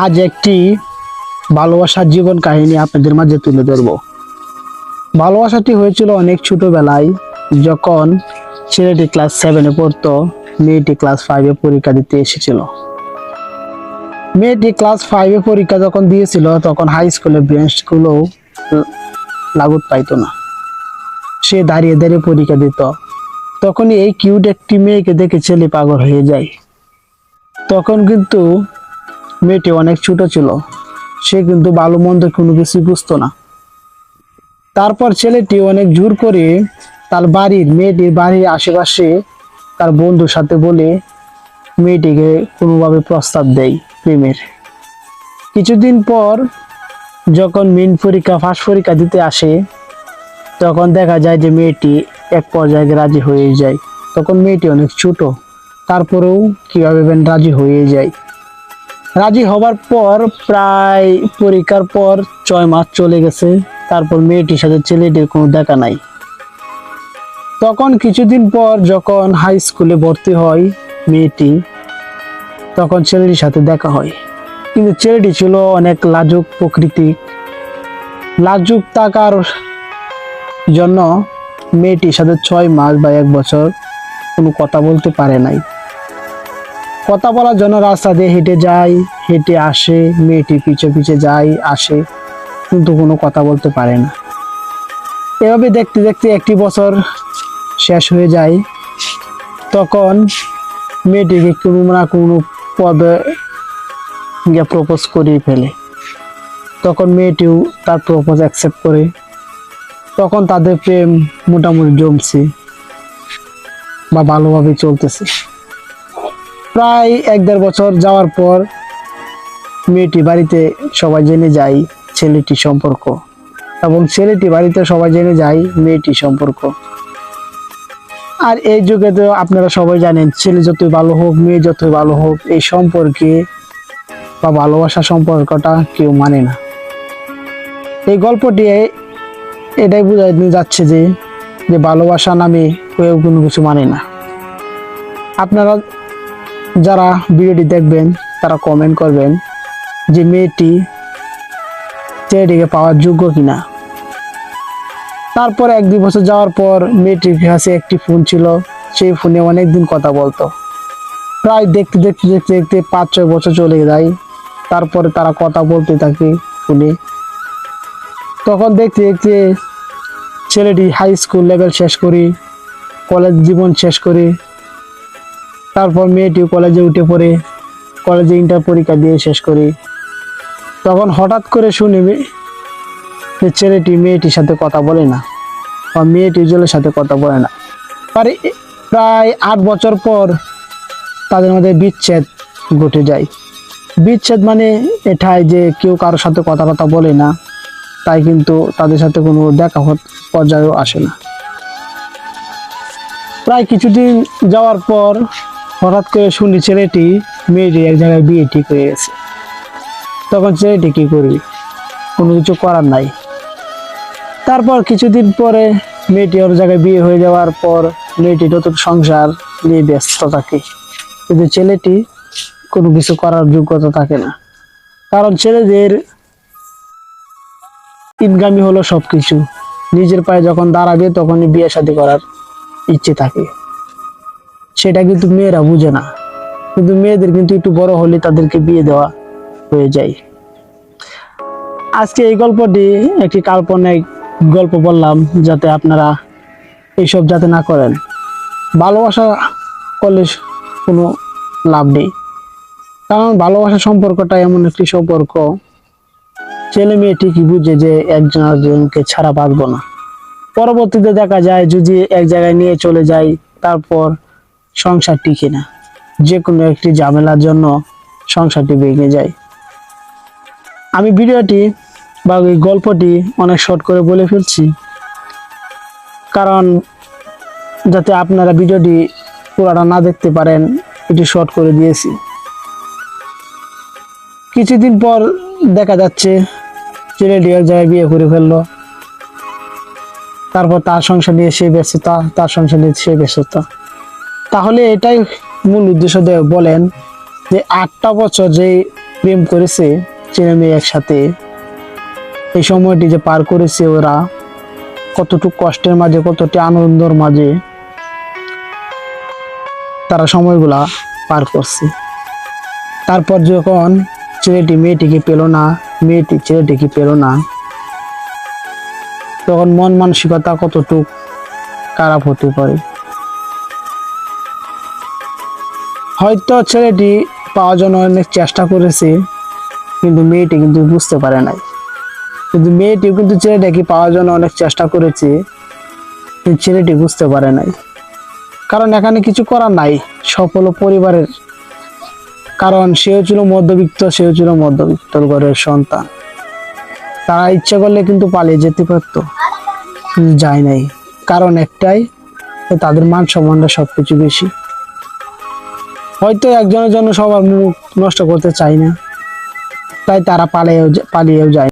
আজ একটি ভালোবাসার জীবন কাহিনী আপনাদের মাঝে তুলে ধরব। ভালোবাসাটি হয়েছিল অনেক ছোটবেলায়, যখন ছেলেটি ক্লাস 7-এ পড়তো, মেয়েটি ক্লাস 5-এ পরীক্ষা দিতে এসেছিল। মেয়েটি ক্লাস 5-এ পরীক্ষা যখন দিয়েছিল, তখন হাই স্কুলে বেঞ্চগুলো লাগুত পাইতো না। সে দাঁড়িয়ে দাঁড়িয়ে পরীক্ষা দিত। তখনই এই কিউট একটি মেয়েকে দেখে ছেলে পাগল হয়ে যায়। তখন কিন্তু মেয়েটি অনেক ছোট ছিল, সে কিন্তু ভালো মন্দ কোনো কিছু বুঝতো না। তারপর ছেলেটি অনেক জোর করে মেয়েটির বাড়ির আশেপাশে তার বন্ধুর সাথে বলে মেয়েটিকে কোনোভাবে প্রস্তাব দেয় প্রেমের। কিছুদিন পর যখন মেইন পরীক্ষা ফার্স্ট পরীক্ষা দিতে আসে, তখন দেখা যায় যে মেয়েটি এক পর্যায়ে রাজি হয়ে যায়। তখন মেয়েটি অনেক ছোট, তারপরেও কিভাবে রাজি হয়ে যায়। রাজি হবার পর প্রায় পরীক্ষার পর 6 মাস চলে গেছে। তারপর মেয়েটির সাথে ছেলেটির কোনো দেখা নাই। তখন কিছুদিন পর যখন হাই স্কুলে ভর্তি হয় মেয়েটি, তখন ছেলেটির সাথে দেখা হয়। কিন্তু ছেলেটি ছিল অনেক লাজুক প্রকৃতি। লাজুক থাকার জন্য মেয়েটির সাথে 6 মাস বা 1 বছর কোনো কথা বলতে পারে নাই। কথা বলার জন্য রাস্তা দিয়ে হেঁটে যায়, হেঁটে আসে, মেয়েটি পিছে পিছে যায় আসে, কিন্তু কোনো কথা বলতে পারে না। এভাবে দেখতে দেখতে 1 বছর শেষ হয়ে যায়। তখন মেয়েটিকে কোনো না কোনো পদে গিয়ে প্রপোজ করে ফেলে। তখন মেয়েটিও তার প্রপোজ অ্যাকসেপ্ট করে। তখন তাদের প্রেম মোটামুটি জমছে বা ভালোভাবে চলতেছে। প্রায় 1-1.5 বছর যাওয়ার পর মেয়েটি বাড়িতে সবাই জেনে যায় ছেলেটি সম্পর্ক, এবং ছেলেটি বাড়িতে সবাই জেনে যায় মেয়েটি সম্পর্ক। আর এই যুগে তো আপনারা সবাই জানেন, ছেলে যতই ভালো হোক, মেয়ে যতই ভালো হোক, এই সম্পর্কে বা ভালোবাসা সম্পর্কটা কেউ মানে না। এই গল্পটি এটাই বোঝাতে যাচ্ছে যে ভালোবাসা নামে কেউ কোনো কিছু মানে না। আপনারা যারা ভিডিওটি দেখবেন তারা কমেন্ট করবেন যে মেয়েটি ছেলেটিকে পাওয়ার যোগ্য কিনা। তারপর 1-2 বছর যাওয়ার পর মেয়েটির কাছে একটি ফোন ছিল, সেই ফোনে অনেকদিন কথা বলতো। প্রায় দেখতে দেখতে দেখতে দেখতে 5-6 বছর চলে যায়। তারপরে তারা কথা বলতে থাকে ফোনে। তখন দেখতে দেখতে ছেলেটি হাই স্কুল লেভেল শেষ করে, কলেজ জীবন শেষ করে, তারপর মেয়েটি কলেজে উঠে পড়ে, কলেজে ইন্টার পরীক্ষা দিয়ে শেষ করে। তখন হঠাৎ করে শুনে যে ছেলেটি মেয়েটির সাথে কথা বলে না, বা মেয়েটি ছেলের সাথে কথা বলে না। প্রায় 8 বছর পর তাদের মধ্যে বিচ্ছেদ ঘটে যায়। বিচ্ছেদ মানে এটাই যে কেউ কারোর সাথে কথা বলে না, তাই কিন্তু তাদের সাথে কোনো দেখা পর্যায়েও আসে না। প্রায় কিছুদিন যাওয়ার পর হঠাৎ করে শুনি ছেলেটি মেয়েটি এক জায়গায় বিয়ে ঠিক হয়ে গেছে। তখন ছেলেটি কি করবে, কোনো কিছু করার নাই। তারপর কিছুদিন পরে মেয়েটি ওর জায়গায় বিয়ে হয়ে যাওয়ার পর মেয়েটি নতুন সংসার নিয়ে ব্যস্ত থাকে, কিন্তু ছেলেটি কোনো কিছু করার যোগ্যতা থাকে না। কারণ ছেলেদের ইনকামই হলো সবকিছু। নিজের পায়ে যখন দাঁড়াবে তখনই বিয়ে শাদী করার ইচ্ছে থাকে। সেটা কিন্তু মেয়েরা বুঝে না, কিন্তু মেয়েদের কিন্তু একটু বড় হলে তাদেরকে বিয়ে দেওয়া হয়ে যায়। আজকে এই গল্পটি একটি কাল্পনিক গল্প বললাম, যাতে আপনারা এইসব যাতে না করেন। ভালোবাসা করলে কোনো লাভ নেই, কারণ ভালোবাসা সম্পর্কটা এমন একটি সম্পর্ক, ছেলে মেয়ে ঠিকই বুঝে যে একজন আরেকজনকে ছাড়া বাঁচবো না। পরবর্তীতে দেখা যায় যদি এক জায়গায় নিয়ে চলে যায়, তারপর সংসার টিকে না, যে কোনো একটি ঝামেলার জন্য সংসারটি ভেঙে যায়। আমি ভিডিওটি বা এই গল্পটি অনেক শর্ট করে বলে ফেলছি, কারণ যাতে আপনারা ভিডিওটি পুরোটা না দেখতে পারেন, এটি শর্ট করে দিয়েছি। কিছুদিন পর দেখা যাচ্ছে ছেলেটি এক জায়গায় বিয়ে করে ফেললো। তারপর তার সংসার নিয়ে সে ব্যস্ততা, তার সংসার নিয়ে সে ব্যস্ততা। তাহলে এটাই মূল উদ্দেশ্য বলেন যে 8টা বছর যে প্রেম করেছে ছেলে মেয়ে একসাথে, এই সময়টি যে পার করেছে ওরা, কতটুকু কষ্টের মাঝে কতটি আনন্দের মাঝে তারা সময়গুলা পার করছে। তারপর যখন ছেলেটি মেয়েটিকে পেল না, মেয়েটি ছেলেটিকে পেল না, তখন মন মানসিকতা কতটুকু খারাপ হতে পারে। হয়তো ছেলেটি পাওয়ার জন্য অনেক চেষ্টা করেছে, কিন্তু মেয়েটি কিন্তু বুঝতে পারে নাই। কিন্তু মেয়েটি কিন্তু ছেলেটাকে পাওয়ার জন্য অনেক চেষ্টা করেছে, কিন্তু ছেলেটি বুঝতে পারে নাই। কারণ এখানে কিছু করার নাই, সফল পরিবারের, কারণ সেও ছিল মধ্যবিত্ত, সেও ছিল মধ্যবিত্ত ঘরের সন্তান। তারা ইচ্ছা করলে কিন্তু পালিয়ে যেতে পারতো, কিন্তু যায় নাই। কারণ একটাই, তাদের মান সম্মানটা সবকিছু বেশি। হয়তো একজনের জন্য সবার মুখ নষ্ট করতে চায় না, তাই তারা পালিয়েও যায়।